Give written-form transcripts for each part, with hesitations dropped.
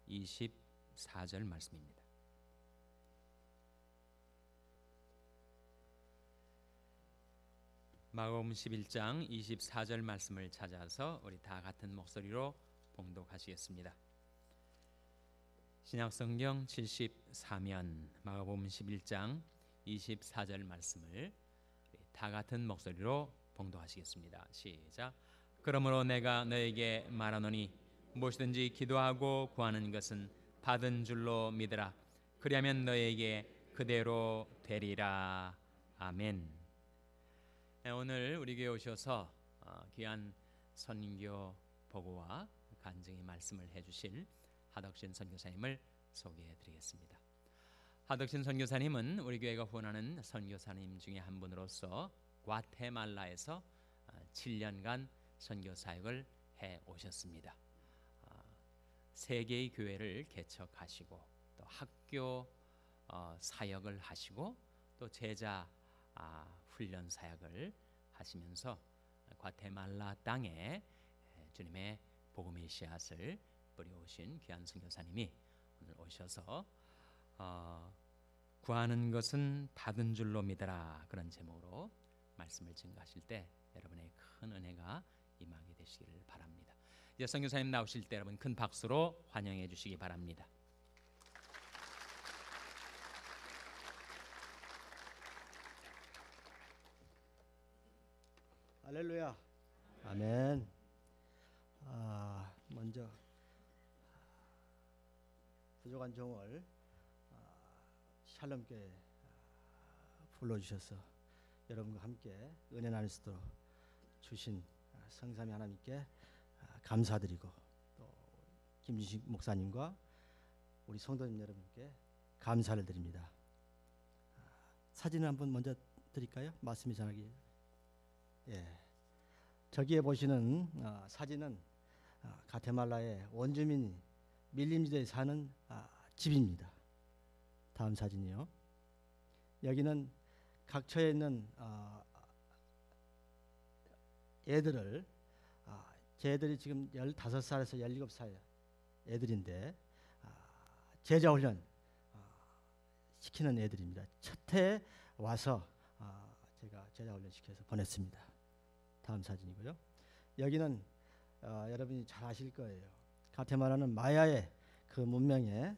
24절 말씀입니다. 마가복음 11장 24절 말씀을 찾아서 우리 다 같은 목소리로 봉독하시겠습니다. 신약성경 74면 마가복음 11장 24절 말씀을 다 같은 목소리로 봉독하시겠습니다. 시작. 그러므로 내가 너에게 말하노니 무엇이든지 기도하고 구하는 것은 받은 줄로 믿으라. 그리하면 너에게 그대로 되리라. 아멘. 오늘 우리 교회 오셔서 귀한 선교 보고와 간증의 말씀을 해주실 하덕신 선교사님을 소개해드리겠습니다. 하덕신 선교사님은 우리 교회가 후원하는 선교사님 중에 한 분으로서 과테말라에서 7년간 선교 사역을 해 오셨습니다. 3개의 교회를 개척하시고 또 학교 사역을 하시고 또 제자 훈련 사역을 하시면서 과테말라 땅에 주님의 복음의 씨앗을 뿌려오신 귀한 선교사님이 오늘 오셔서 구하는 것은 받은 줄로 믿어라, 그런 제목으로 말씀을 증거하실 때 여러분의 큰 은혜가 임하게 되시기를 바랍니다. 이제 선교사님 나오실 때 여러분 큰 박수로 환영해 주시기 바랍니다. 할렐루야. 아멘. 먼저 부족한 종을 샬롬교회 불러주셔서 여러분과 함께 은혜 나눌 수 있도록 주신 성삼위 하나님께 감사드리고 또 김준식 목사님과 우리 성도님 여러분께 감사를 드립니다. 사진을 한번 먼저 드릴까요? 말씀이 전하기. 예. 저기에 보시는 사진은 과테말라의 원주민이 밀림지대에 사는 집입니다. 다음 사진이요. 여기는 각처에 있는 애들을 쟤들이 지금 15살에서 17살 애들인데 제자훈련 시키는 애들입니다. 첫 해에 와서 제가 제자훈련 시켜서 보냈습니다. 다음 사진이고요. 여기는 여러분이 잘 아실 거예요. 과테말라는 마야의 그 문명의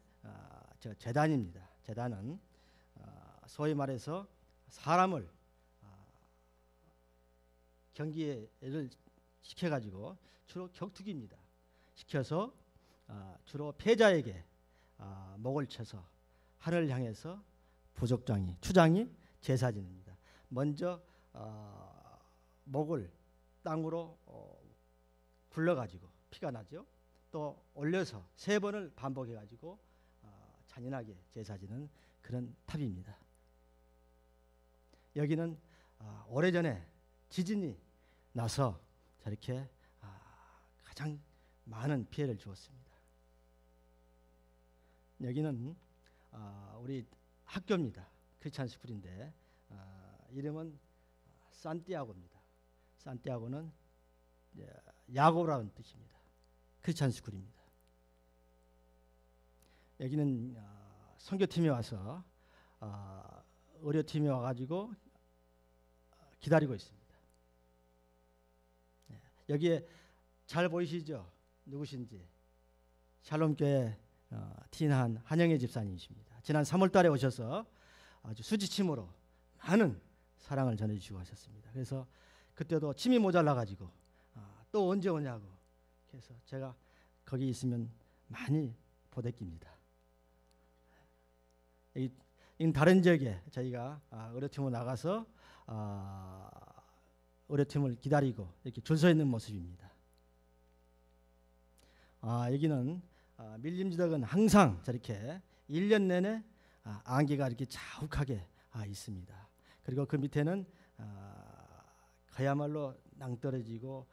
제단입니다. 제단은 소위 말해서 사람을 경기를 시켜가지고 주로 격투기입니다. 시켜서 주로 패자에게 목을 쳐서 하늘을 향해서 부족장이 추장이 제사 지냅니다. 먼저 목을 땅으로 굴러가지고 피가 나죠. 또 올려서 3번을 반복해가지고 잔인하게 제사 지는 그런 탑입니다. 여기는 오래전에 지진이 나서 저렇게 가장 많은 피해를 주었습니다. 여기는 우리 학교입니다. 크리스찬 스쿨인데 이름은 산티아고입니다. 산티아고는 야고라는 뜻입니다. 크리스찬 스쿨입니다. 여기는 선교팀이 와서 의료팀이 와가지고 기다리고 있습니다. 여기에 잘 보이시죠? 누구신지. 샬롬교회 티인한 한영애 집사님이십니다. 지난 3월달에 오셔서 아주 수지침으로 많은 사랑을 전해주시고 하셨습니다. 그래서 그때도 침이 모자라가지고 또 언제 오냐고 그래서 제가 거기 있으면 많이 보댓깁니다. 이 다른 지역에 저희가 의료팀으로 나가서 의료팀을 기다리고 이렇게 줄 서 있는 모습입니다. 여기는 밀림지덕은 항상 저렇게 1년 내내 안개가 이렇게 자욱하게 있습니다. 그리고 그 밑에는 그야말로 낭떠러지고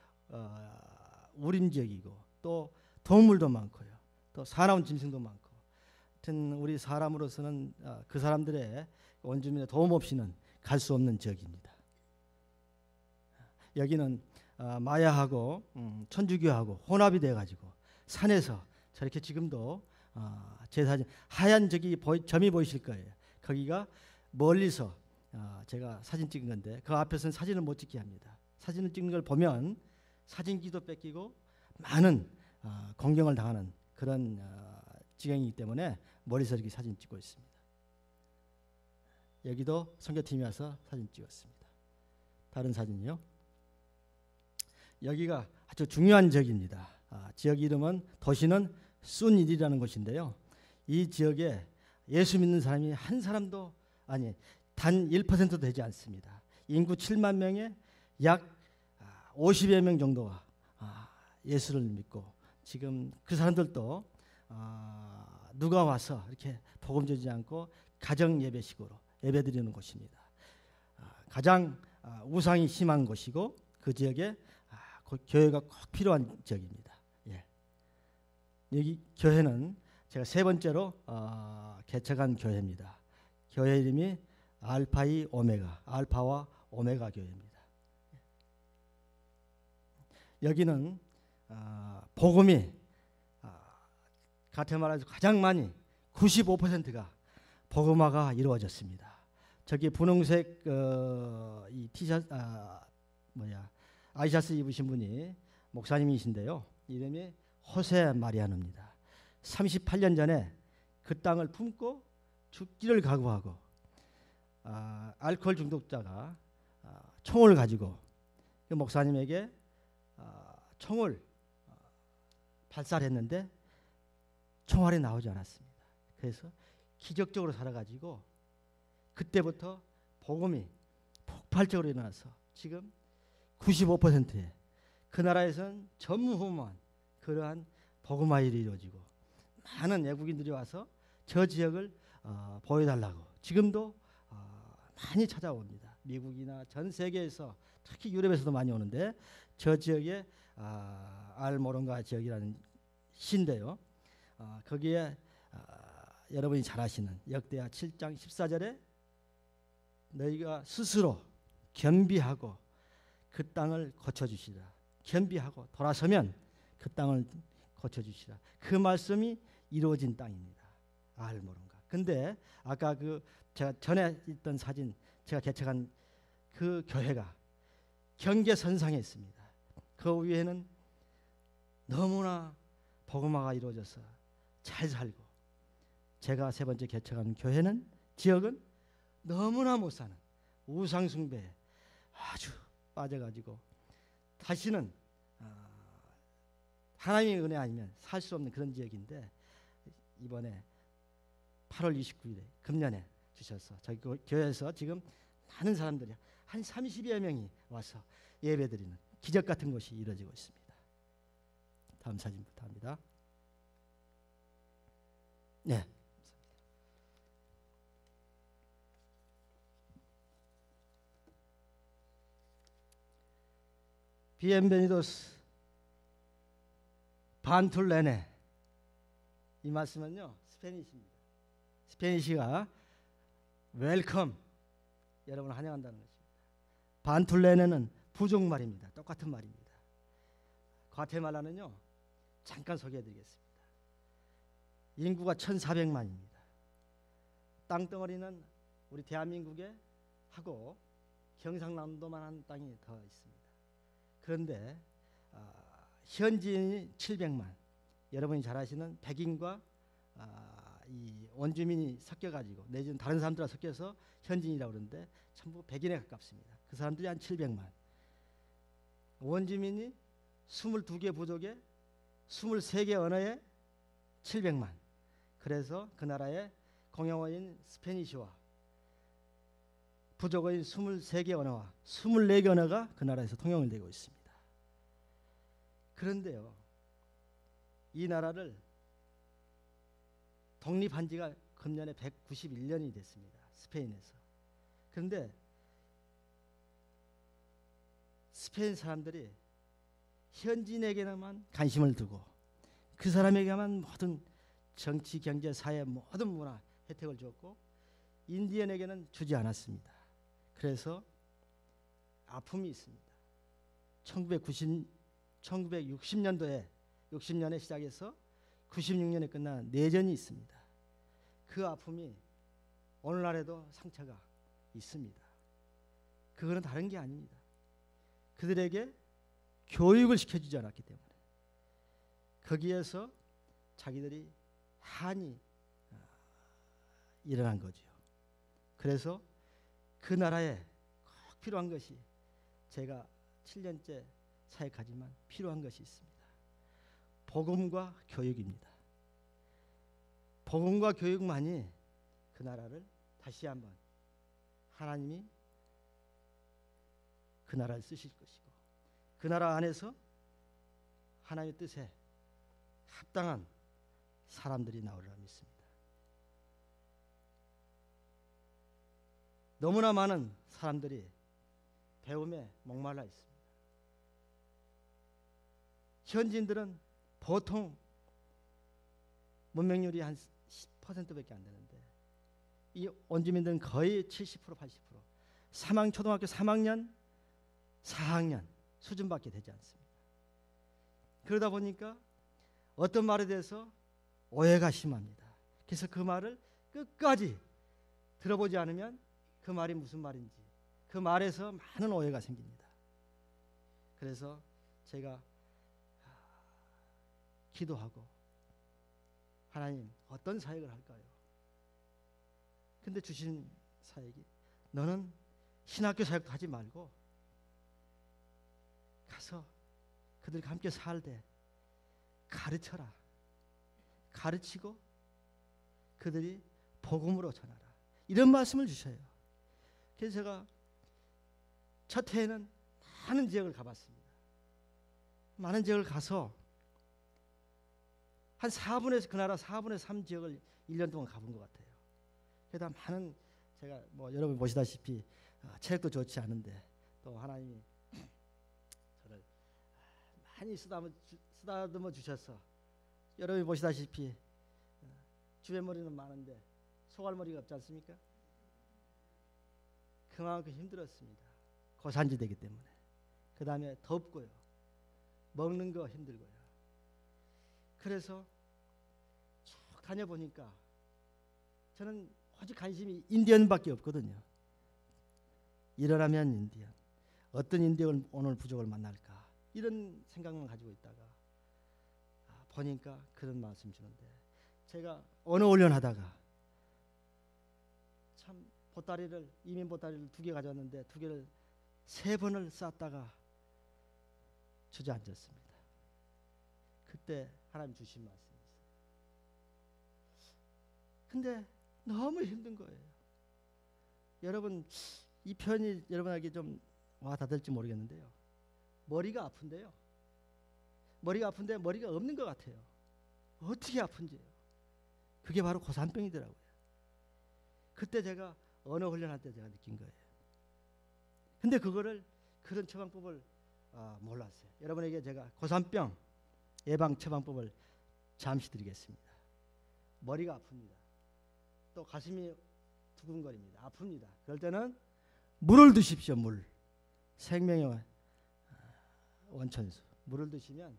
우림 지역이고 또 동물도 많고요. 또 사나운 짐승도 많고. 하여튼 우리 사람으로서는 그 사람들의 원주민의 도움 없이는 갈 수 없는 지역입니다. 여기는 마야하고 천주교하고 혼합이 돼가지고 산에서 저렇게 지금도 제 사진 하얀 점이 보이실 거예요. 거기가 멀리서 제가 사진 찍은 건데 그 앞에서는 사진을 못 찍게 합니다. 사진을 찍는 걸 보면 사진기도 뺏기고 많은 공경을 당하는 그런 지경이기 때문에 멀리서 이렇게 사진 찍고 있습니다. 여기도 선교팀이 와서 사진 찍었습니다. 다른 사진이요. 여기가 아주 중요한 지역입니다. 지역 이름은 도시는 순일이라는 곳인데요. 이 지역에 예수 믿는 사람이 한 사람도 아니 단 1%도 되지 않습니다. 인구 7만 명에 약 50여 명 정도가 예수를 믿고 지금 그 사람들도 누가 와서 이렇게 복음 주지 않고 가정 예배식으로 예배드리는 곳입니다. 가장 우상이 심한 곳이고 그 지역에 교회가 꼭 필요한 지역입니다. 예. 여기 교회는 제가 세 번째로 개척한 교회입니다. 교회 이름이 알파이 오메가, 알파와 오메가 교회입니다. 여기는 복음이 가테말라에서 가장 많이 95%가 복음화가 이루어졌습니다. 저기 분홍색 이 티셔츠 아이샤스 입으신 분이 목사님이신데요. 이름이 호세 마리아노입니다. 38년 전에 그 땅을 품고 죽기를 각오하고 알코올 중독자가 총을 가지고 그 목사님에게 총을 발사했는데 총알이 나오지 않았습니다. 그래서 기적적으로 살아가지고 그때부터 복음이 폭발적으로 일어나서 지금 95%의 그 나라에서는 전무후무한 그러한 복음화 일이 이루어지고 많은 외국인들이 와서 저 지역을 보여달라고 지금도 많이 찾아옵니다. 미국이나 전 세계에서 특히 유럽에서도 많이 오는데 저 지역에 알모론가 지역이라는 시인데요. 거기에 여러분이 잘 아시는 역대하 7장 14절에 너희가 스스로 겸비하고 그 땅을 고쳐주시라. 겸비하고 돌아서면 그 땅을 고쳐주시라. 그 말씀이 이루어진 땅입니다. 알모론가. 근데 아까 그 제가 전에 있던 사진 제가 개척한 그 교회가 경계선상에 있습니다. 그 위에는 너무나 복음화가 이루어져서 잘 살고 제가 세 번째 개척한 교회는 지역은 너무나 못 사는 우상숭배에 아주 빠져가지고 다시는 하나님의 은혜 아니면 살 수 없는 그런 지역인데 이번에 8월 29일에 금년에 주셔서 저희 교회에서 지금 많은 사람들이 한 30여 명이 와서 예배드리는 기적 같은 것이 이루어지고 있습니다. 다음 사진부터 합니다. 네. 비엔베니도스 반툴레네. 이 말씀은요 스페니시입니다. 스페니시가 웰컴, 여러분 환영한다는 것입니다. 반툴레네는 부족말입니다. 똑같은 말입니다. 과테말라는요 잠깐 소개해드리겠습니다. 인구가 1,400만입니다. 땅덩어리는 우리 대한민국에 하고 경상남도만한 땅이 더 있습니다. 그런데 현지인이 700만, 여러분이 잘 아시는 백인과 이 원주민이 섞여가지고 내지는 다른 사람들과 섞여서 현지인이라고 그러는데 전부 백인에 가깝습니다. 그 사람들이 한 700만. 원주민이 22개 부족에 23개 언어에 700만. 그래서 그 나라의 공용어인 스페니쉬와 부족어인 23개 언어와 24개 언어가 그 나라에서 통용이 되고 있습니다. 그런데요, 이 나라를 독립한 지가 금년에 191년이 됐습니다. 스페인에서. 그런데 스페인 사람들이 현지인에게만 관심을 두고 그 사람에게만 모든 정치, 경제, 사회 모든 문화 혜택을 줬고 인디언에게는 주지 않았습니다. 그래서 아픔이 있습니다. 1960년도에 60년에 시작해서 96년에 끝난 내전이 있습니다. 그 아픔이 오늘날에도 상처가 있습니다. 그거는 다른 게 아닙니다. 그들에게 교육을 시켜주지 않았기 때문에 거기에서 자기들이 한이 일어난 거죠. 그래서 그 나라에 꼭 필요한 것이 제가 7년째 사역하지만 필요한 것이 있습니다. 복음과 교육입니다. 복음과 교육만이 그 나라를 다시 한번 하나님이 그 나라를 쓰실 것이고 그 나라 안에서 하나님의 뜻에 합당한 사람들이 나오리라 믿습니다. 너무나 많은 사람들이 배움에 목말라 있습니다. 현지인들은 보통 문맹률이 한 10%밖에 안 되는데 이 원주민들은 거의 70% 80% 초등학교 3학년 4학년 수준밖에 되지 않습니다. 그러다 보니까 어떤 말에 대해서 오해가 심합니다. 그래서 그 말을 끝까지 들어보지 않으면 그 말이 무슨 말인지 그 말에서 많은 오해가 생깁니다. 그래서 제가 기도하고 하나님 어떤 사역을 할까요? 근데 주신 사역이 너는 신학교 사역도 하지 말고 가서 그들과 함께 살되 가르쳐라. 가르치고 그들이 복음으로 전하라. 이런 말씀을 주셔요. 그래서 제가 첫 해에는 많은 지역을 가봤습니다. 많은 지역을 가서 한 4분의 그 나라 4분의 3 지역을 1년 동안 가본 것 같아요. 그러다 많은 제가 뭐 여러분 보시다시피 체력도 좋지 않은데 또 하나님이 저를 많이 쓰다듬어 주셔서 여러분이 보시다시피 주변머리는 많은데 소갈머리가 없지 않습니까? 그만큼 힘들었습니다. 고산지대이기 때문에. 그 다음에 덥고요. 먹는 거 힘들고요. 그래서 쭉 다녀보니까 저는 오직 관심이 인디언밖에 없거든요. 일어나면 인디언. 어떤 인디언을 오늘 부족을 만날까 이런 생각만 가지고 있다가 보니까 그런 말씀 주는데 제가 언어 훈련하다가 참 보따리를 이민 보따리를 2개 가져왔는데 2개를 3번을 쌌다가 주저앉았습니다. 그때 하나님 주신 말씀이 있어요. 근데 너무 힘든 거예요. 여러분 이 표현이 여러분에게 좀 와 닿을지 모르겠는데요. 머리가 아픈데요. 머리가 아픈데 머리가 없는 것 같아요. 어떻게 아픈지요. 그게 바로 고산병이더라고요. 그때 제가 언어 훈련할 때 제가 느낀 거예요. 근데 그거를 그런 처방법을 몰랐어요. 여러분에게 제가 고산병 예방 처방법을 잠시 드리겠습니다. 머리가 아픕니다. 또 가슴이 두근거립니다. 아픕니다. 그럴 때는 물을 드십시오. 물. 생명의 원천수. 물을 드시면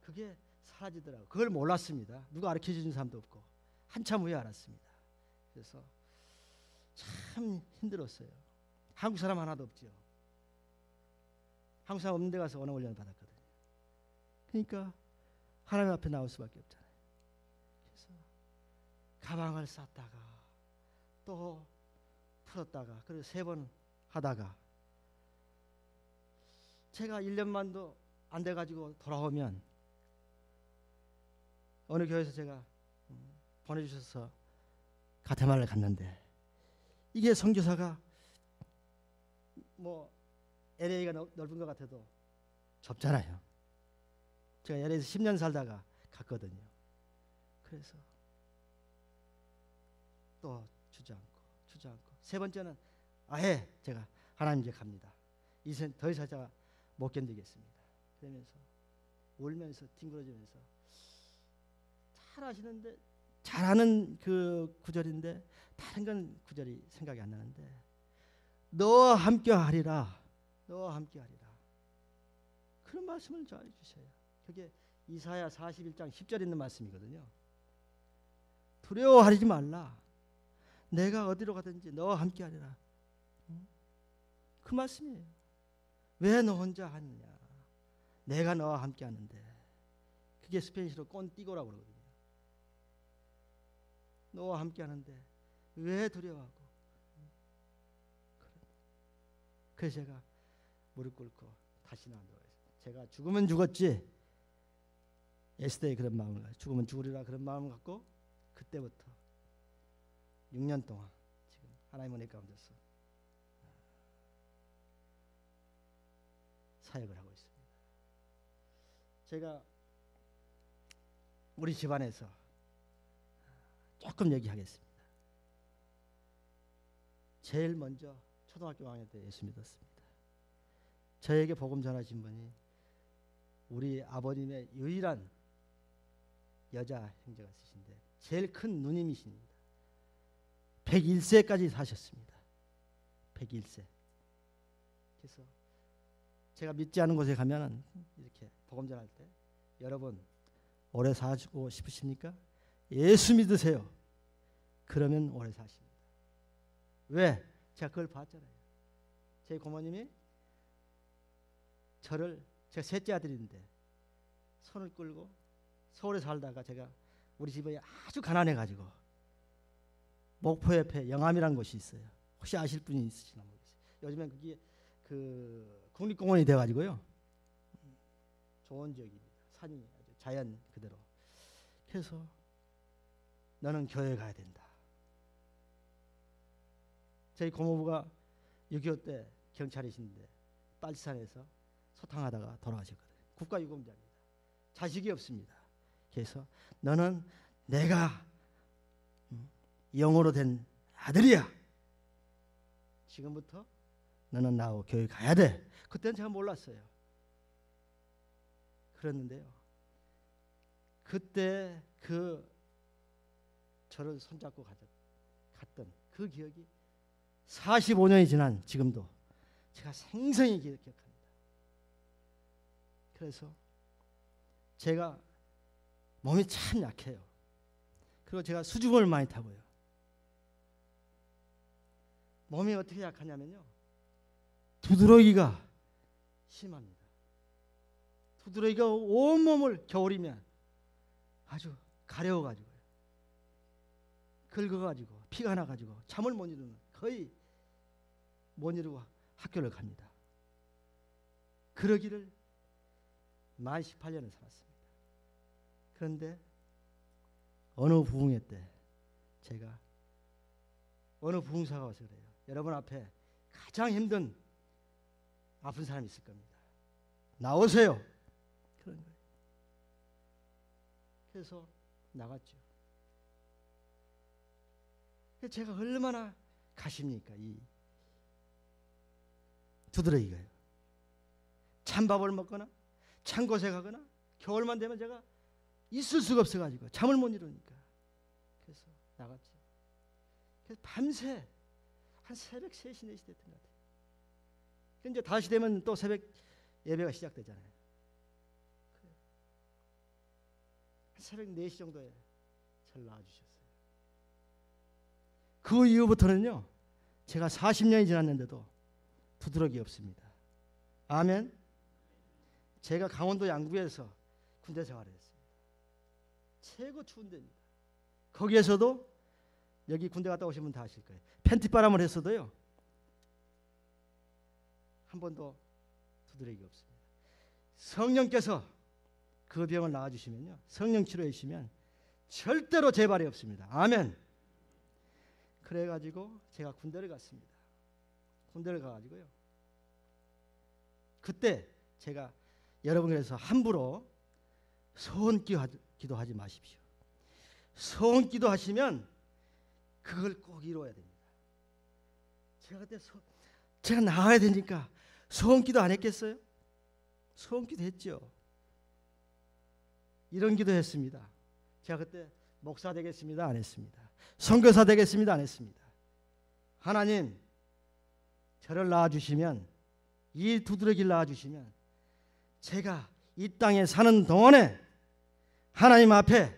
그게 사라지더라고요. 그걸 몰랐습니다. 누가 가르쳐주는 사람도 없고 한참 후에 알았습니다. 그래서 참 힘들었어요. 한국 사람 하나도 없죠. 한국 사람 없는 데 가서 언어 훈련을 받았거든요. 그러니까 하나님 앞에 나올 수밖에 없잖아요. 그래서 가방을 쌌다가 또 풀었다가 그리고 3번 하다가 제가 1년만도 안 돼가지고 돌아오면 어느 교회에서 제가 보내주셔서 가테말라를 갔는데 이게 선교사가 뭐 LA가 넓은 것 같아도 좁잖아요. 제가 LA에서 10년 살다가 갔거든요. 그래서 또 주저앉고 3번째는 아예 제가 하나님 이제 갑니다. 이제 더 이상 제가 못 견디겠습니다. 그러면서 울면서 뒹굴어지면서 잘하시는데 잘하는 그 구절인데 다른 건 구절이 생각이 안 나는데 너와 함께 하리라. 너와 함께 하리라. 그런 말씀을 잘 주셔요. 그게 이사야 41장 10절에 있는 말씀이거든요. 두려워하지 말라. 내가 어디로 가든지 너와 함께하리라. 그 말씀이에요. 왜 너 혼자 하느냐? 내가 너와 함께하는데. 그게 스페인어로 꼰띠고라고 그러거든요. 너와 함께하는데 왜 두려워하고? 그래서 제가 무릎 꿇고 다시 나온다고 했어요. 제가 죽으면 죽었지. 예스데이 그런 마음을 가지고 죽으면 죽으리라 그런 마음을 갖고 그때부터 6년 동안 지금 하나님 은혜 가운데서 사역을 하고 있습니다. 제가 우리 집안에서 조금 얘기하겠습니다. 제일 먼저 초등학교 5학년 때 예수 믿었습니다. 저에게 복음 전하신 분이 우리 아버님의 유일한 여자 형제가 있으신데 제일 큰 누님이십니다. 101세까지 사셨습니다. 101세. 그래서 제가 믿지 않은 곳에 가면은 이렇게 복음 전할 때 여러분 오래 사시고 싶으십니까? 예수 믿으세요. 그러면 오래 사십니다. 왜? 제가 그걸 봤잖아요. 제 고모님이 저를, 제가 셋째 아들인데 손을 끌고 서울에 살다가 제가 우리 집이 아주 가난해가지고 목포 옆에 영암이라는 곳이 있어요. 혹시 아실 분이 있으시나 모르겠어요. 요즘엔 그게 그 국립공원이 돼가지고요. 좋은 지역입니다. 산이 아주 자연 그대로. 그래서 너는 교회 가야 된다. 저희 고모부가 6.25 때 경찰이신데 빨치산에서 소탕하다가 돌아가셨거든요. 국가유공자입니다. 자식이 없습니다. 그래서 너는 내가 영으로 된 아들이야. 지금부터 너는 나하고 교회 가야 돼. 그때는 제가 몰랐어요. 그랬는데요. 그때 그 저를 손잡고 갔던 그 기억이 45년이 지난 지금도 제가 생생히 기억합니다. 그래서 제가 몸이 참 약해요. 그리고 제가 수줍음을 많이 타고요. 몸이 어떻게 약하냐면요. 두드러기가 심합니다. 두드러기가 온몸을 겨울이면 아주 가려워가지고요. 긁어가지고 피가 나가지고 잠을 못 이루는, 거의 못 이루고 학교를 갑니다. 그러기를 만 18년을 살았습니다. 그런데 어느 부흥회 때 제가 어느 부흥사가 와서 그래요. 여러분 앞에 가장 힘든 아픈 사람이 있을 겁니다. 나오세요. 그런 거예요. 그래서 나갔죠. 제가 얼마나 가십니까? 이 두드러기가요. 찬밥을 먹거나 찬 곳에 가거나 겨울만 되면 제가 있을 수가 없어가지고 잠을 못 이루니까 그래서 나갔죠. 그래서 밤새 한 새벽 3시 4시 됐던 것 같아요. 이제 5시 되면 또 새벽 예배가 시작되잖아요. 새벽 4시 정도에 저를 낳아주셨어요. 그 이후부터는요, 제가 40년이 지났는데도 두드러기 없습니다. 아멘. 제가 강원도 양구에서 군대 생활을 했습니다. 최고 추운 데입니다. 거기에서도 여기 군대 갔다 오신 분 다 아실 거예요. 팬티바람을 했어도요, 한 번도 두드러기 없습니다. 성령께서 그 병을 나아주시면요, 성령 치료해 주시면 절대로 재발이 없습니다. 아멘. 그래가지고 제가 군대를 갔습니다. 군대를 가가지고요, 그때 제가 여러분 그래서 함부로 소원기도하지 마십시오. 소원기도 하시면 그걸 꼭 이루어야 됩니다. 제가 그때 제가 나와야 되니까 소원기도 안 했겠어요? 소원기도 했죠. 이런 기도했습니다. 제가 그때 목사 되겠습니다, 안 했습니다. 선교사 되겠습니다, 안 했습니다. 하나님, 저를 낳아주시면, 이 두드러기를 낳아주시면 제가 이 땅에 사는 동안에 하나님 앞에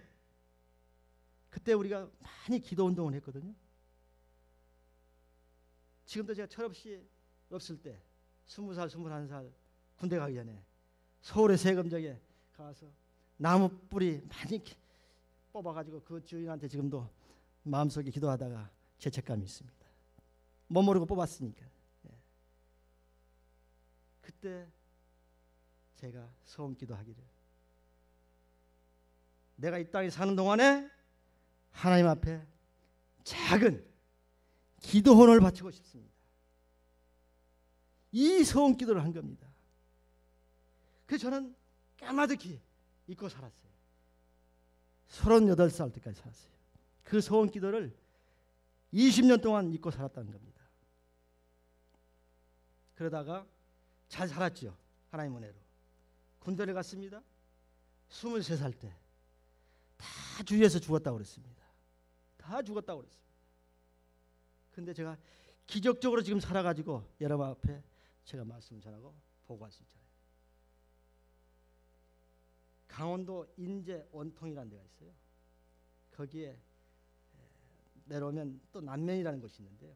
그때 우리가 많이 기도 운동을 했거든요. 지금도 제가 철없이 없을 때 20살, 21살 군대 가기 전에 서울의 세금정에 가서 나무 뿌리 많이 뽑아가지고 그 주인한테 지금도 마음속에 기도하다가 죄책감이 있습니다. 못 모르고 뽑았으니까. 그때 제가 소원 기도하기를, 내가 이 땅에 사는 동안에 하나님 앞에 작은 기도혼을 바치고 싶습니다. 이 소원 기도를 한 겁니다. 그래서 저는 까마득히 잊고 살았어요. 38살 때까지 살았어요. 그 소원 기도를 20년 동안 잊고 살았다는 겁니다. 그러다가 잘 살았죠. 하나님 은혜로. 군대를 갔습니다. 23살 때 다 주위에서 죽었다고 그랬습니다. 다 죽었다고 그랬습니다. 근데 제가 기적적으로 지금 살아가지고 여러분 앞에 제가 말씀 전하고 보고할 수 있잖아요. 강원도 인제 원통이라는 데가 있어요. 거기에 내려오면 또 남면이라는 곳이 있는데요.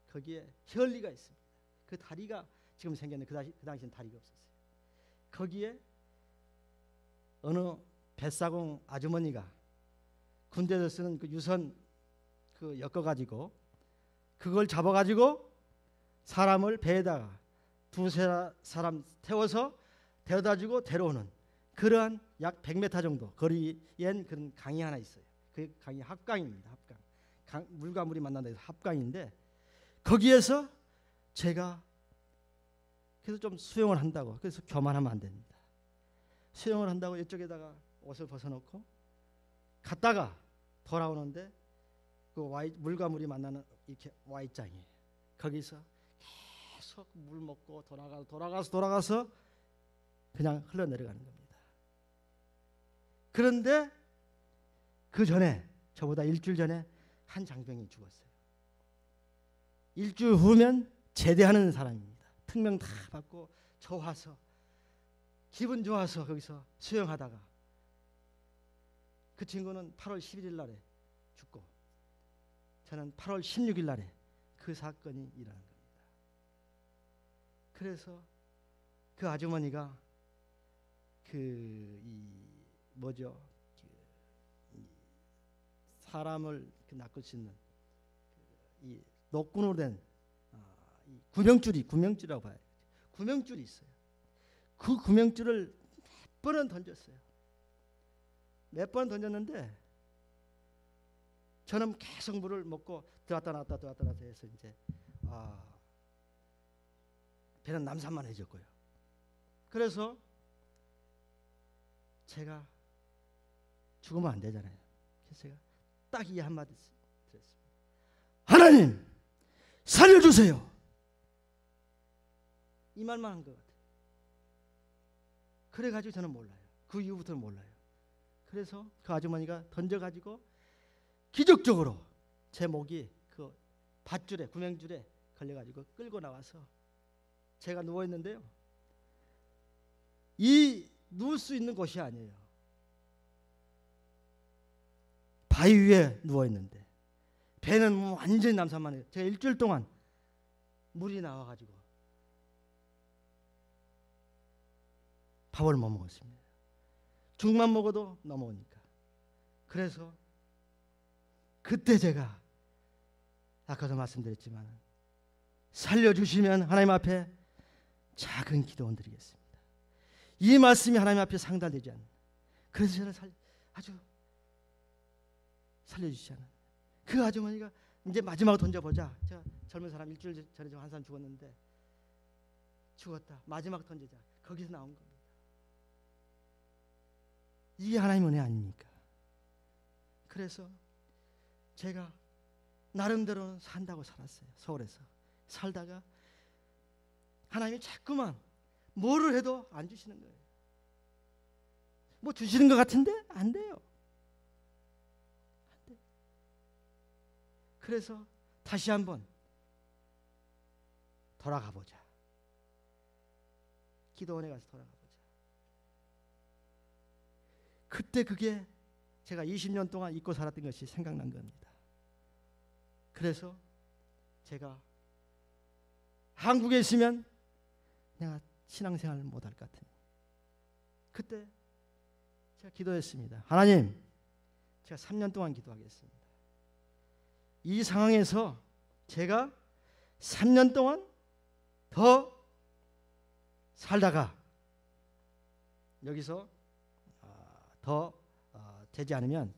거기에 혈리가 있습니다. 그 다리가 지금 생겼는데 그 당시엔 다리가 없었어요. 거기에 어느 뱃사공 아주머니가 군대에서 쓰는 그 유선 그 엮어가지고 그걸 잡아가지고 사람을 배에다가 두세 사람 태워서 데려다주고 데려오는 그러한 약 100m 정도 거리엔 그런 강이 하나 있어요. 그 강이 합강입니다. 합강. 물과 물이 만난다 해서 합강인데 거기에서 제가 그래서 좀 수영을 한다고, 그래서 교만하면 안 됩니다. 수영을 한다고 이쪽에다가 옷을 벗어놓고 갔다가 돌아오는데 그 물과 물이 만나는 이렇게 Y장이에요. 거기서 계속 물 먹고 돌아가서 그냥 흘러내려가는 겁니다. 그런데 그 전에, 저보다 일주일 전에 한 장병이 죽었어요. 일주일 후면 제대하는 사람입니다. 특명 다 받고 좋아서 기분 좋아서 거기서 수영하다가 그 친구는 8월 11일 날에 죽고 저는 8월 16일 날에 그 사건이 일어난 겁니다. 그래서 그 아주머니가 사람을 낚을 수 있는 이 녹군으로 된 구명줄이라고 봐요. 구명줄이 있어요. 그 구명줄을 몇 번은 던졌어요. 몇 번 던졌는데 저는 계속 물을 먹고 들어왔다 나왔다 해서 이제 배는 남산만 해졌고요. 그래서 제가 죽으면 안 되잖아요. 그래서 제가 딱 이 한마디 드렸습니다. 하나님 살려주세요. 이 말만 한 것 같아요. 그래가지고 저는 몰라요. 그 이후부터는 몰라요. 그래서 그 아주머니가 던져가지고 기적적으로 제 목이 그 밧줄에 구명줄에 걸려가지고 끌고 나와서 제가 누워있는데요. 이 누울 수 있는 곳이 아니에요. 바위 위에 누워있는데 배는 완전히 남산만 해요. 제가 일주일 동안 물이 나와가지고 밥을 못 먹었습니다. 죽만 먹어도 넘어오니까. 그래서 그때 제가 아까도 말씀드렸지만 살려주시면 하나님 앞에 작은 기도원 드리겠습니다. 이 말씀이 하나님 앞에 상달되지 않는, 그래서 저는 아주 살려주시지 않는 그 아주머니가 이제 마지막으로 던져보자. 제가 젊은 사람 일주일 전에 한 사람 죽었는데 죽었다. 마지막 던지자. 거기서 나온 겁니다. 이게 하나님의 은혜 아닙니까? 그래서 제가 나름대로는 산다고 살았어요. 서울에서 살다가 하나님이 자꾸만 뭐를 해도 안 주시는 거예요. 뭐 주시는 것 같은데 안 돼요. 안 돼. 그래서 다시 한번 돌아가 보자. 기도원에 가서 돌아가 보자. 그때 그게 제가 20년 동안 잊고 살았던 것이 생각난 겁니다. 그래서 제가 한국에 있으면 내가 신앙생활을 못할 것 같으니 그때 제가 기도했습니다. 하나님, 제가 3년 동안 기도하겠습니다. 이 상황에서 제가 3년 동안 더 살다가 여기서 더 되지 않으면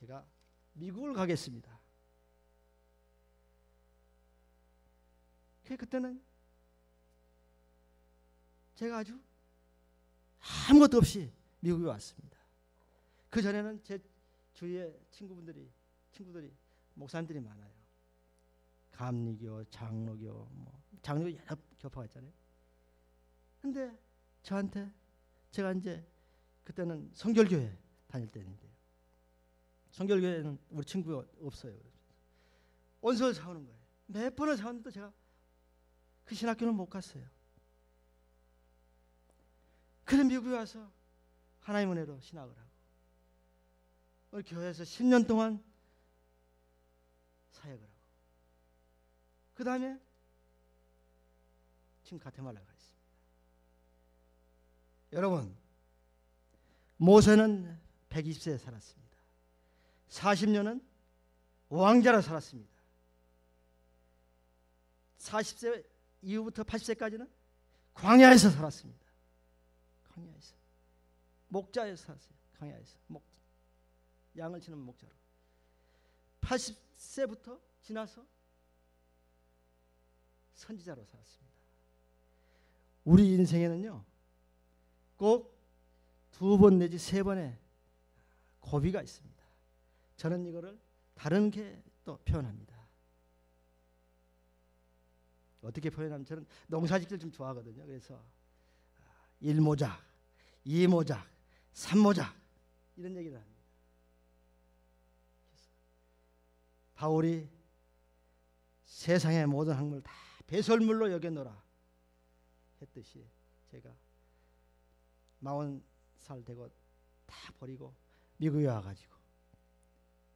제가 미국을 가겠습니다. 그때는 제가 아주 아무것도 없이 미국에 왔습니다. 그 전에는 제 주위에 친구들이 목사님들이 많아요. 감리교, 장로교, 장로교 여러 교파가 있잖아요. 근데 저한테 제가 이제 그때는 성결교회 다닐 때인데요. 성결교회는 우리 친구가 없어요. 원서를 사오는 거예요. 몇 번을 사왔는데 제가 그 신학교는 못 갔어요. 그래 미국에 와서 하나님 은혜로 신학을 하고 우리 교회에서 10년 동안 사역을 하고 그 다음에 지금 가테말라가 있습니다. 여러분, 모세는 120세에 살았습니다. 40년은 왕자로 살았습니다. 40세 이후부터 80세까지는 광야에서 살았습니다. 광야에서 목자에서 살았어요. 광야에서 양을 치는 목자로. 80세부터 지나서 선지자로 살았습니다. 우리 인생에는요 꼭 2번 내지 3번의 고비가 있습니다. 저는 이거를 다른 게 또 표현합니다. 어떻게 표현하면 저는 농사짓기를 좀 좋아하거든요. 그래서 1모작, 2모작, 3모작 이런 얘기를 합니다. 바울이 세상의 모든 학문을 다 배설물로 여겨놓으라 했듯이 제가 40살 되고 다 버리고 미국에 와가지고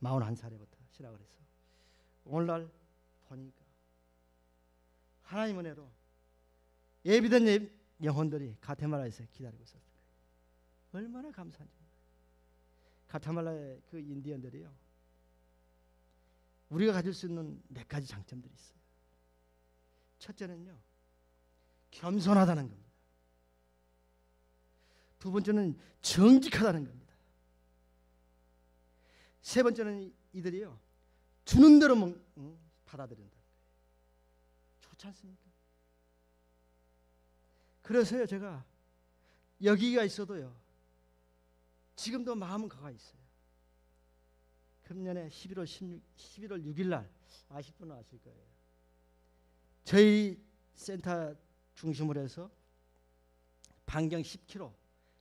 41살에부터 신학을 해서 오늘날 보니까 하나님 은혜로 예비된 영혼들이 가테말라에서 기다리고 있었어요. 얼마나 감사한지. 가테말라의 그 인디언들이요 우리가 가질 수 있는 몇 가지 장점들이 있어요. 첫째는요 겸손하다는 겁니다. 두 번째는 정직하다는 겁니다. 세 번째는 이들이요 주는 대로 받아들인다. 좋지 않습니까? 그래서요 제가 여기가 있어도요 지금도 마음은 거가 있어요. 금년에 11월 6일 날 아실 분은 아실 거예요. 저희 센터 중심으로 해서 반경 10km,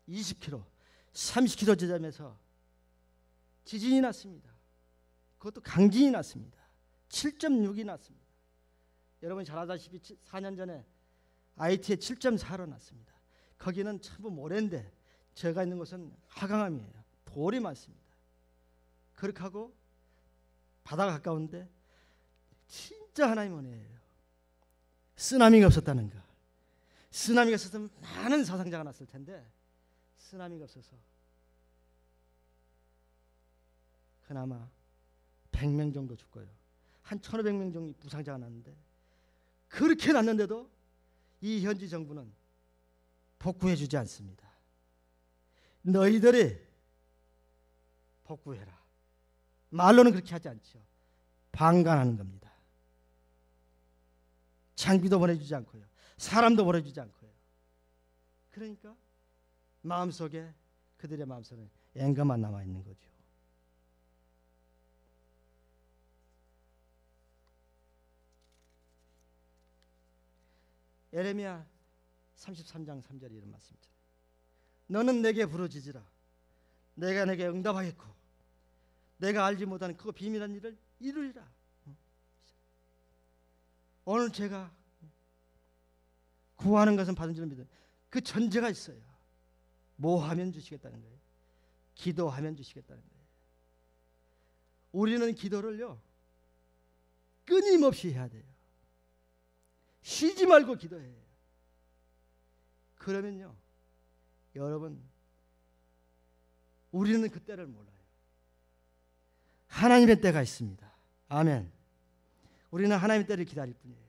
20km, 30km 지점에서 지진이 났습니다. 그것도 강진이 났습니다. 7.6이 났습니다. 여러분이 잘 아다시피 4년 전에 IT에 7.4로 났습니다. 거기는 전부 모래인데 제가 있는 곳은 하강암이에요. 돌이 많습니다. 그렇게 하고 바다가 가까운데 진짜 하나님 은혜예요. 쓰나미가 없었다는 거. 쓰나미가 없었으면 많은 사상자가 났을 텐데 쓰나미가 없어서 그나마 100명 정도 죽고요. 한 1500명 정도 부상자가 났는데 그렇게 났는데도 이 현지 정부는 복구해 주지 않습니다. 너희들이 복구해라. 말로는 그렇게 하지 않죠. 방관하는 겁니다. 장비도 보내주지 않고요. 사람도 보내주지 않고요. 그러니까 마음속에 그들의 마음속에 앵가만 남아있는 거죠. 예레미야 33장 3절에 이런 말씀이죠. 너는 내게 부르짖으라. 내가 내게 응답하겠고 내가 알지 못하는 그 비밀한 일을 이루리라. 오늘 제가 구하는 것은 받은 줄 믿는 그 전제가 있어요. 뭐 하면 주시겠다는 거예요. 기도하면 주시겠다는 거예요. 우리는 기도를요 끊임없이 해야 돼요. 쉬지 말고 기도해야 해요. 그러면요 여러분 우리는 그 때를 몰라요. 하나님의 때가 있습니다. 아멘. 우리는 하나님의 때를 기다릴 뿐이에요.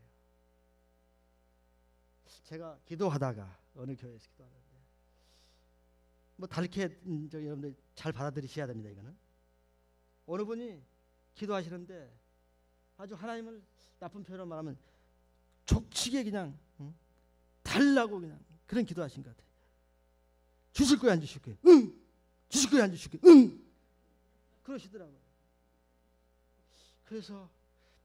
제가 기도하다가 어느 교회에서 기도하는데 뭐 다르게 여러분들 잘 받아들이셔야 됩니다. 이거는 어느 분이 기도하시는데 아주 하나님을 나쁜 표현으로 말하면 족치게 그냥 달라고 그냥 그런 기도하신 것 같아요. 주실 거야 안 주실 거야? 응. 주실 거야 안 주실 거야? 응. 그러시더라고요. 그래서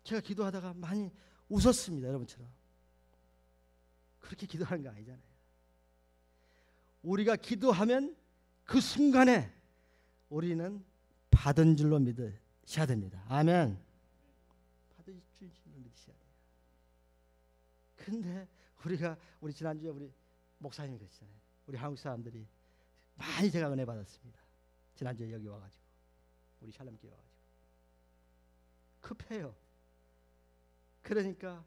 제가 기도하다가 많이 웃었습니다. 여러분처럼. 그렇게 기도하는 거 아니잖아요. 우리가 기도하면 그 순간에 우리는 받은 줄로 믿으셔야 됩니다. 아멘. 받은 줄로 믿으셔야 돼요. 근데 우리 지난주에 우리 목사님이 그러시잖아요. 우리 한국 사람들이 많이 제가 은혜 받았습니다. 지난주에 여기 와가지고 우리 샬롬교회 와가지고 급해요. 그러니까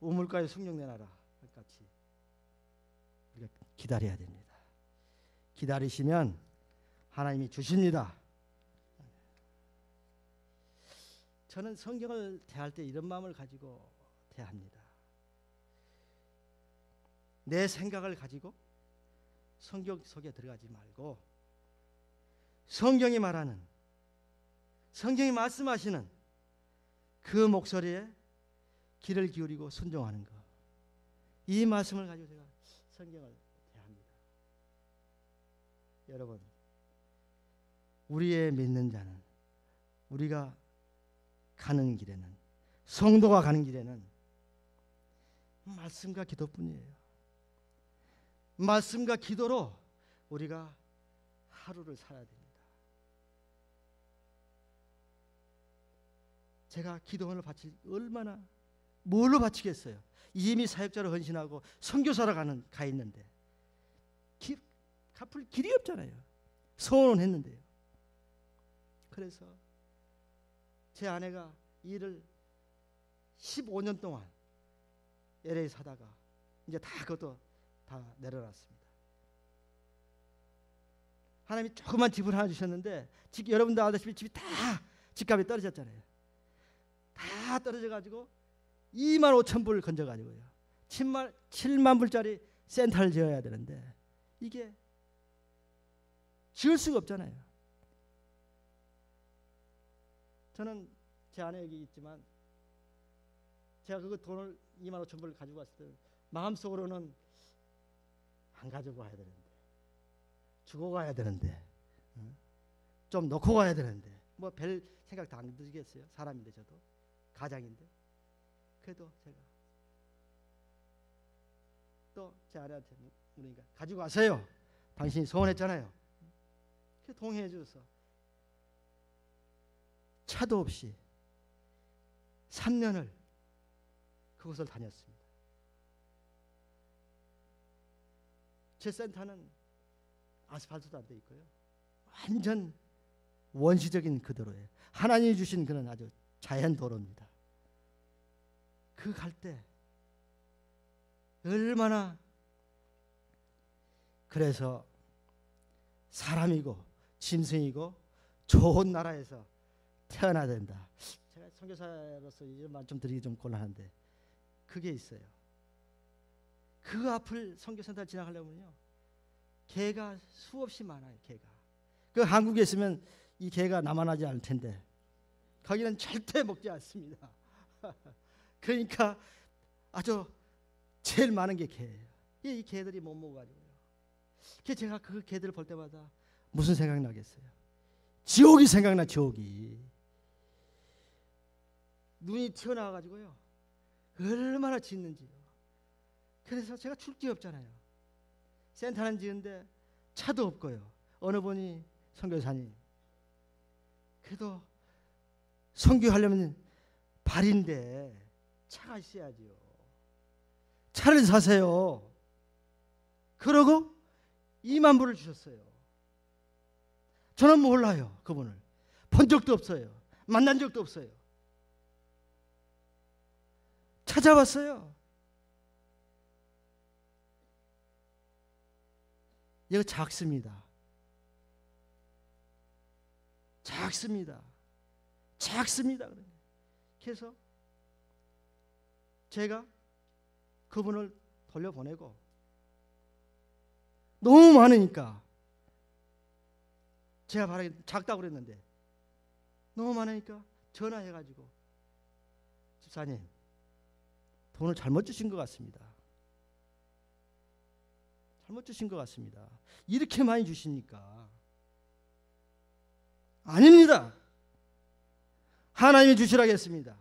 우물가에 숭늉 내놔라 같이 우리가 기다려야 됩니다. 기다리시면 하나님이 주십니다. 저는 성경을 대할 때 이런 마음을 가지고 대합니다. 내 생각을 가지고 성경 속에 들어가지 말고 성경이 말하는 성경이 말씀하시는 그 목소리에 귀를 기울이고 순종하는 것. 이 말씀을 가지고 제가 성경을 대합니다. 여러분 우리의 믿는 자는 우리가 가는 길에는 성도가 가는 길에는 말씀과 기도뿐이에요. 말씀과 기도로 우리가 하루를 살아야 됩니다. 제가 기도원을 바칠 얼마나 뭘로 바치겠어요? 이미 사역자로 헌신하고 선교사로 가 있는데 갚을 길이 없잖아요. 소원은 했는데요. 그래서 제 아내가 일을 15년 동안 LA 사다가 이제 다 그것도 다 내려놨습니다. 하나님이 조그만 집을 하나 주셨는데 여러분도 아시다시피 집이 다 집값이 떨어졌잖아요. 다 떨어져가지고 2만 5천 불 건져가지고요 7만 불짜리 센터를 지어야 되는데 이게 지을 수가 없잖아요. 저는 제 아내 여기 있지만 제가 그거 돈을 2만 5천 불 가지고 왔을 때 마음속으로는 안 가지고 가야 되는데 주고 가야 되는데 좀 놓고 가야 되는데 뭐 별 생각 다 안 들겠어요. 사람인데 저도 가장인데 그래도 제가 또 제 아내한테 물으니까 가지고 가세요. 당신이 소원했잖아요. 그래서 동의해 줘서 차도 없이 3년을 그곳을 다녔습니다. 제 센터는 아스팔트도 안 돼 있고요. 완전 원시적인 그도로예요. 하나님이 주신 그런 아주 자연 도로입니다. 그 갈 때 얼마나 그래서 사람이고 짐승이고 좋은 나라에서 태어나야 된다. 제가 선교사로서 이런 말 좀 드리기 좀 곤란한데 그게 있어요. 그 앞을 선교센터 지나가려면요 개가 수없이 많아요. 개가 그 한국에 있으면 이 개가 남아나지 않을 텐데 거기는 절대 먹지 않습니다. 그러니까 아주 제일 많은 게 개예요. 이 개들이 못 먹어가지고요. 제가 그 개들을 볼 때마다 무슨 생각이 나겠어요? 지옥이 생각나. 지옥이 눈이 튀어나와가지고요 얼마나 짖는지요. 그래서 제가 줄 게 없잖아요. 센터는 지은데 차도 없고요. 어느 분이 선교사님 그래도 선교하려면 발인데 차가 있어야지요. 차를 사세요. 그러고 2만 불을 주셨어요. 저는 몰라요. 그분을 본 적도 없어요. 만난 적도 없어요. 찾아봤어요. 이거 작습니다. 작습니다. 작습니다. 그래서 제가 그분을 돌려보내고 너무 많으니까 제가 바라기 작다고 그랬는데 너무 많으니까 전화해가지고 집사님 돈을 잘못 주신 것 같습니다. 잘못 주신 것 같습니다. 이렇게 많이 주십니까? 아닙니다. 하나님이 주시라겠습니다.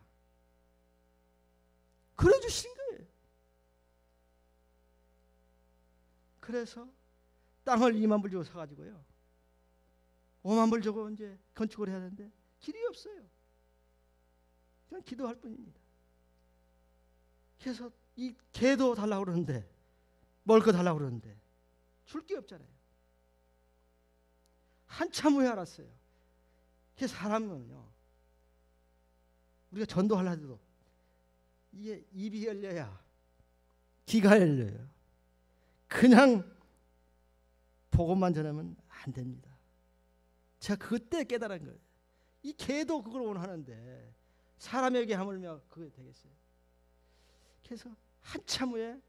그래 주신 거예요. 그래서 땅을 2만 불 주고 사가지고요. 5만 불 주고 이제 건축을 해야 되는데 길이 없어요. 그냥 기도할 뿐입니다. 그래서 이 개도 달라고 그러는데 먹을 거 달라고 그러는데 줄 게 없잖아요. 한참 후에 알았어요. 그 사람은요, 우리가 전도하려도 이게 입이 열려야 귀가 열려요. 그냥 복음만 전하면 안 됩니다. 제가 그때 깨달은 거예요. 이 개도 그걸 원하는데 사람에게 하물며 그게 되겠어요. 그래서 한참 후에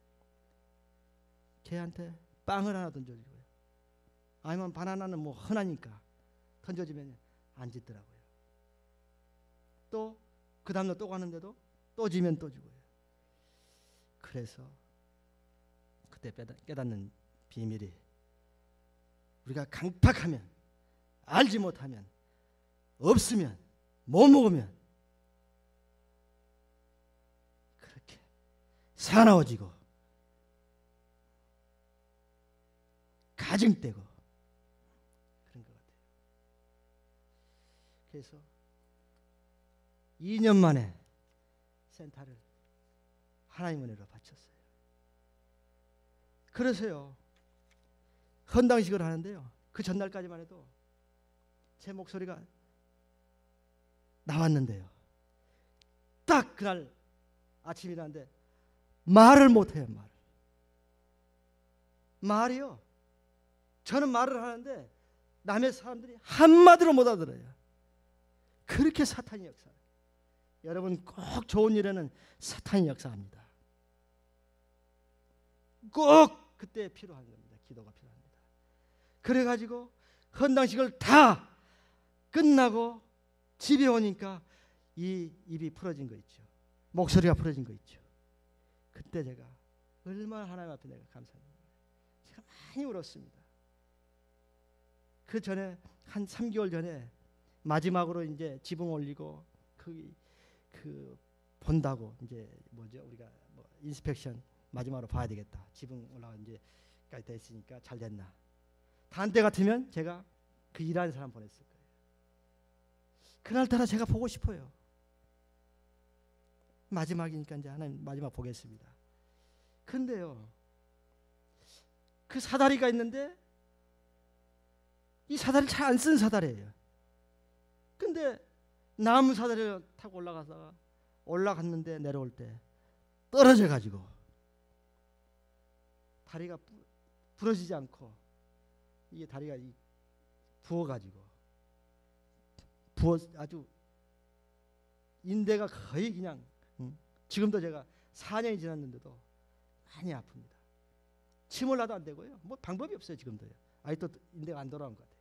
개한테 빵을 하나 던져주고요. 아니면 바나나는 뭐 흔하니까 던져주면 안 짓더라고요. 또 그 다음날 또 가는데도 또 지면 또 주고요. 그래서 그때 깨닫는 비밀이 우리가 강팍하면 알지 못하면 없으면 못 먹으면 그렇게 사나워지고 가증되고 그런 것 같아요. 그래서 2년 만에 센터를 하나님 은혜로 바쳤어요. 그래서요 헌당식을 하는데요, 그 전날까지만 해도 제 목소리가 나왔는데요, 딱 그날 아침이라는데 말을 못해요. 말이요, 저는 말을 하는데 남의 사람들이 한마디로 못 알아들어요. 그렇게 사탄이 역사해요. 여러분 꼭 좋은 일에는 사탄이 역사합니다. 꼭 그때 필요한 겁니다. 기도가 필요합니다. 그래가지고 헌당식을 다 끝나고 집에 오니까 이 입이 풀어진 거 있죠. 목소리가 풀어진 거 있죠. 그때 제가 얼마나 하나님 앞에 내가 감사합니다. 제가 많이 울었습니다. 그 전에 한 3개월 전에 마지막으로 이제 지붕 올리고 그 본다고 이제 뭐죠, 우리가 뭐 인스펙션 마지막으로 봐야 되겠다. 지붕 올라가 이제까지 됐으니까 잘 됐나. 다음 때 같으면 제가 그 일하는 사람 보냈을 거예요. 그날따라 제가 보고 싶어요. 마지막이니까 이제 하나님 마지막 보겠습니다. 근데요, 그 사다리가 있는데 이 사다리를 잘 안 쓴 사다리예요. 근데 나무 사다리를 타고 올라갔는데 내려올 때 떨어져 가지고 다리가 부러지지 않고 이게 다리가 부어 가지고 아주 인대가 거의 그냥 지금도 제가 4년이 지났는데도 많이 아픕니다. 침 흘려도 안 되고요. 뭐 방법이 없어요. 지금도요. 아직도 인대가 안 돌아온 것 같아요.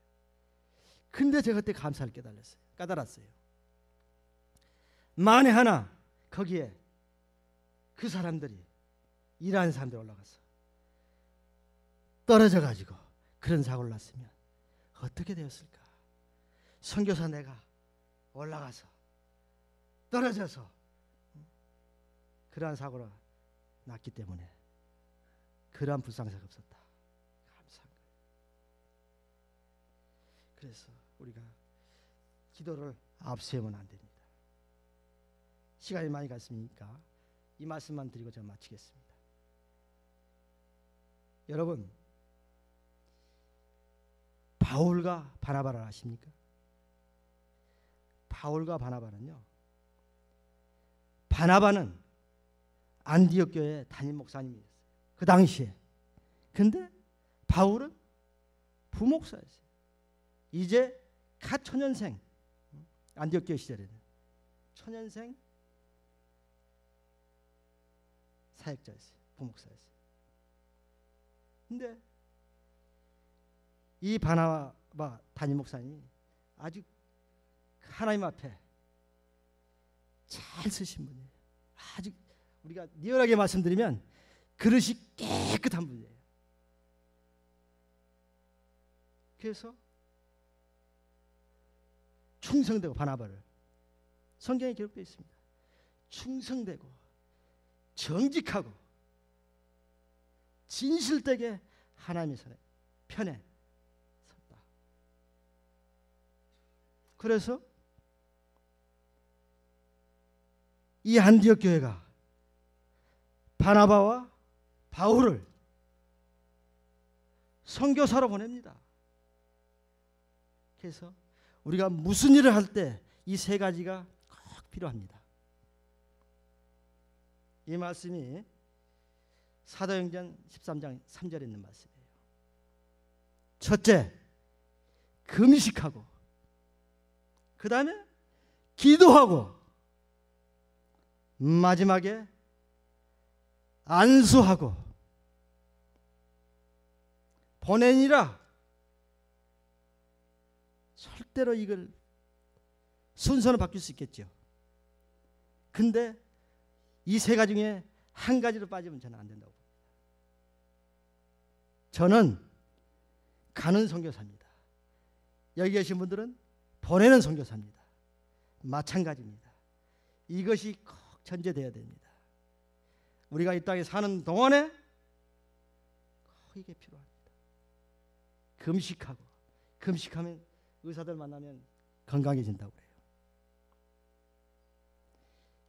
근데 제가 그때 감사를 깨달았어요. 만에 하나 거기에 그 사람들이 일하는 사람들이 올라가서 떨어져 가지고 그런 사고를 났으면 어떻게 되었을까? 선교사 내가 올라가서 떨어져서 그러한 사고가 났기 때문에 그러한 불상사가 없었다. 감사한 거예요. 그래서 우리가 기도를 앞세우면 안 됩니다. 시간이 많이 갔으니까 이 말씀만 드리고 제가 마치겠습니다. 바울과 바나바를 아십니까? 바울과 바나바는요, 바나바는 안디옥 교회 담임 목사님이었어요, 그 당시에. 근데 바울은 부목사였어요. 이제 갓 초년생, 안디옥 교회 시절에는 초년생 사역자였어요, 부목사였어요. 근데 이 바나바 담임 목사님이 아주 하나님 앞에 잘 쓰신 분이에요. 아주 우리가 리얼하게 말씀드리면 그릇이 깨끗한 분이에요. 그래서 충성되고, 바나바를 성경에 기록되어 있습니다. 충성되고 정직하고 진실되게 하나님의 편에 섰다. 그래서 이 안디옥 교회가 바나바와 바울을 선교사로 보냅니다. 그래서 우리가 무슨 일을 할 때 이 세 가지가 꼭 필요합니다. 이 말씀이 사도행전 13장 3절에 있는 말씀이에요. 첫째, 금식하고, 그 다음에 기도하고, 마지막에 안수하고. 보내니라. 절대로 이걸 순서는 바뀔 수 있겠죠. 근데 이 세 가지 중에 한 가지로 빠지면 저는 안 된다고 봅니다. 저는 가는 선교사입니다. 여기 계신 분들은 보내는 선교사입니다. 마찬가지입니다. 이것이 꼭 전제되어야 됩니다. 우리가 이 땅에 사는 동안에 꼭 이게 필요합니다. 금식하고, 금식하면 의사들 만나면 건강해진다고 그래요.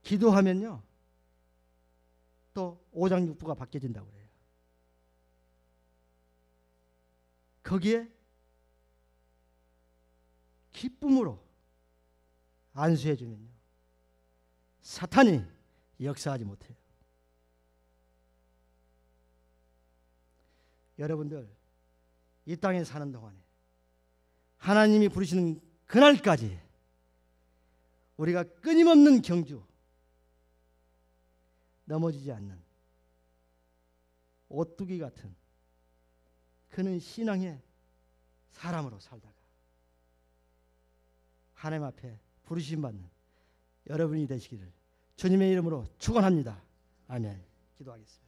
기도하면요, 또 오장육부가 바뀌어진다고 그래요. 거기에 기쁨으로 안수해 주면요, 사탄이 역사하지 못해요. 여러분들, 이 땅에 사는 동안에 하나님이 부르시는 그날까지 우리가 끊임없는 경주, 넘어지지 않는 오뚜기 같은 그는 신앙의 사람으로 살다가 하나님 앞에 부르심 받는 여러분이 되시기를 주님의 이름으로 축원합니다. 아멘. 기도하겠습니다.